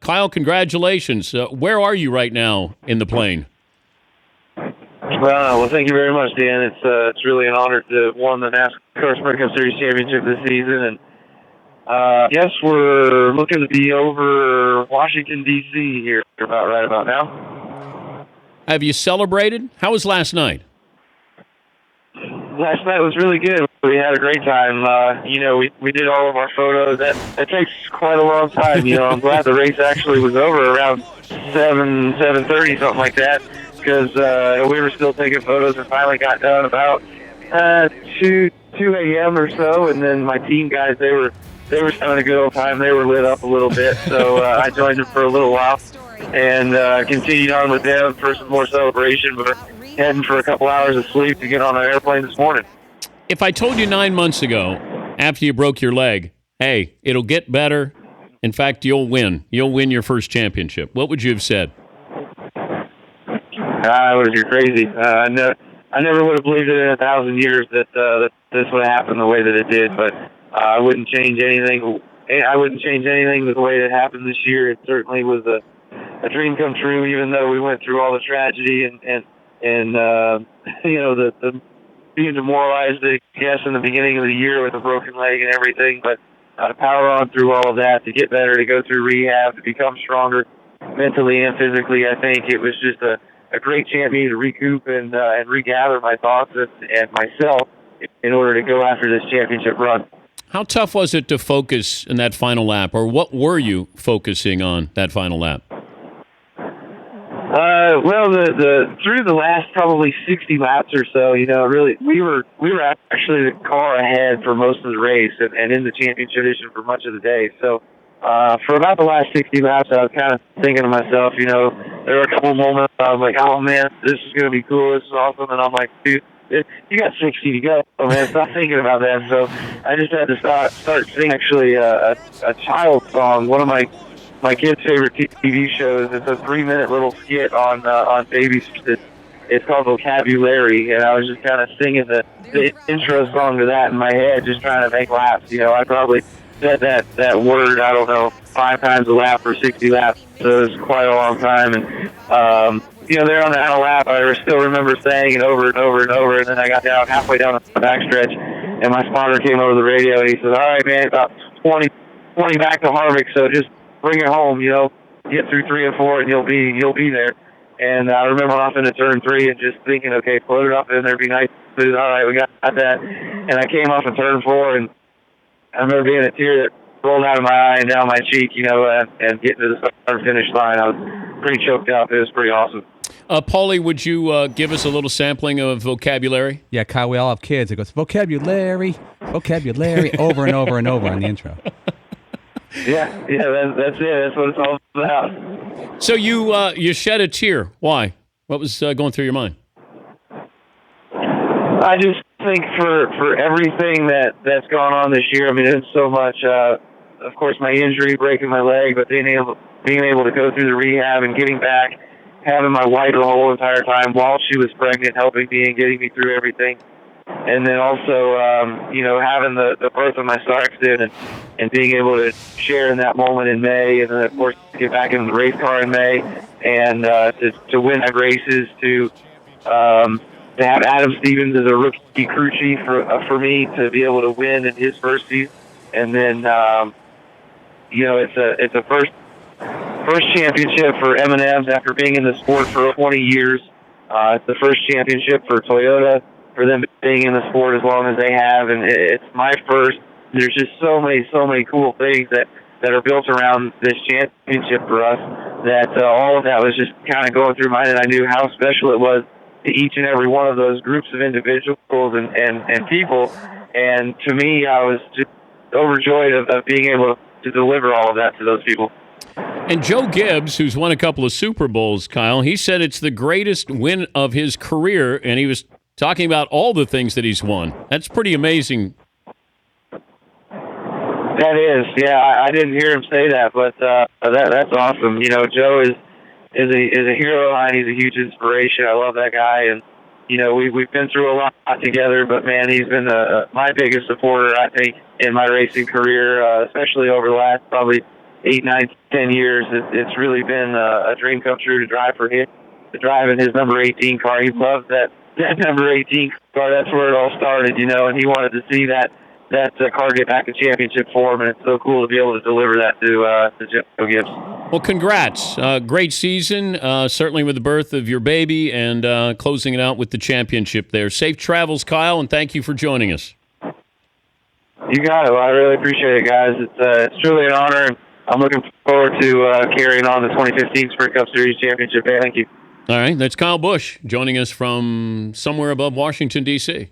Kyle, congratulations. Where are you right now in the plane? Well, thank you very much, Dan. It's really an honor to have won the NASCAR Sprint Cup Series championship this season, and yes, we're looking to be over Washington D.C. here right about now. Have you celebrated? How was last night? Last night was really good. We had a great time. We did all of our photos. That takes quite a long time. I'm glad the race actually was over around 7:30, something like that, because we were still taking photos and finally got done about 2 a.m. or so. And then my team guys, they were having a good old time. They were lit up a little bit, so I joined them for a little while and continued on with them for some more celebration. But heading for a couple hours of sleep to get on an airplane this morning. If I told you 9 months ago, after you broke your leg, hey, it'll get better. In fact, you'll win. You'll win your first championship. What would you have said? You're crazy. I never would have believed it in 1,000 years that this would have happened the way that it did. But I wouldn't change anything. I wouldn't change anything with the way it happened this year. It certainly was a dream come true, even though we went through all the tragedy and the being demoralized, I guess, in the beginning of the year with a broken leg and everything, but to power on through all of that, to get better, to go through rehab, to become stronger mentally and physically. I think it was just a great chance for me to recoup and regather my thoughts and myself in order to go after this championship run. How tough was it to focus in that final lap, or what were you focusing on that final lap? Well, through the last probably 60 laps or so, really, we were actually the car ahead for most of the race and in the championship edition for much of the day. So, for about the last 60 laps, I was kind of thinking to myself, there were a couple moments I was like, oh man, this is going to be cool, this is awesome. And I'm like, dude, you got 60 to go. Oh man, stop thinking about that. So I just had to start singing actually a child song, one of my kids' favorite TV shows. It's a 3-minute little skit on babies. It's called Vocabulary, and I was just kind of singing the intro song to that in my head, just trying to make laps. I probably said that word, I don't know, 5 times a lap or 60 laps, so it was quite a long time. And there on the final lap, I still remember saying it over and over and over, and then I got down halfway down the backstretch, and my spotter came over the radio, and he said, all right, man, about 20 back to Harvick, so just bring it home, get through 3 and 4 and you'll be there. And I remember off into turn 3 and just thinking, okay, float it up in there, be nice. All right, we got that. And I came off in turn 4 and I remember being a tear that rolled out of my eye and down my cheek, and getting to the start and finish line. I was pretty choked up. It was pretty awesome. Paulie, would you give us a little sampling of Vocabulary? Yeah, Kyle, we all have kids. It goes, vocabulary, over and over and over on the intro. Yeah, that's it. That's what it's all about. So you shed a tear. Why? What was going through your mind? I just think for everything that's gone on this year, I mean, it's so much. Of course, my injury, breaking my leg, but being able to go through the rehab and getting back, having my wife the whole entire time while she was pregnant, helping me and getting me through everything. And then also, having the birth of my son and being able to share in that moment in May, and then of course get back in the race car in May, and to win that races, to have Adam Stevens as a rookie crew chief for me to be able to win in his first season, and then it's a first championship for M&M's after being in the sport for 20 years. It's the first championship for Toyota, for them being in the sport as long as they have, and it's my first. There's just so many cool things that are built around this championship for us, that all of that was just kind of going through my head. I knew how special it was to each and every one of those groups of individuals and people, and to me, I was just overjoyed of being able to deliver all of that to those people. And Joe Gibbs, who's won a couple of Super Bowls, Kyle, he said it's the greatest win of his career, and he was talking about all the things that he's won. That's pretty amazing. That is, yeah. I didn't hear him say that, but that's awesome. Joe is a hero of mine. He's a huge inspiration. I love that guy, and we've been through a lot together. But man, he's been my biggest supporter, I think, in my racing career, especially over the last probably 8, 9, 10 years. It's really been a dream come true to drive for him, to drive in his number 18 car. He loves that number 18 car. That's where it all started, and he wanted to see that car get back in championship form, and it's so cool to be able to deliver that to Joe Gibbs. Well, congrats. Great season, certainly with the birth of your baby and closing it out with the championship there. Safe travels, Kyle, and thank you for joining us. You got it. Well, I really appreciate it, guys. It's truly an honor, and I'm looking forward to carrying on the 2015 Sprint Cup Series championship. Thank you. All right, that's Kyle Busch joining us from somewhere above Washington, D.C.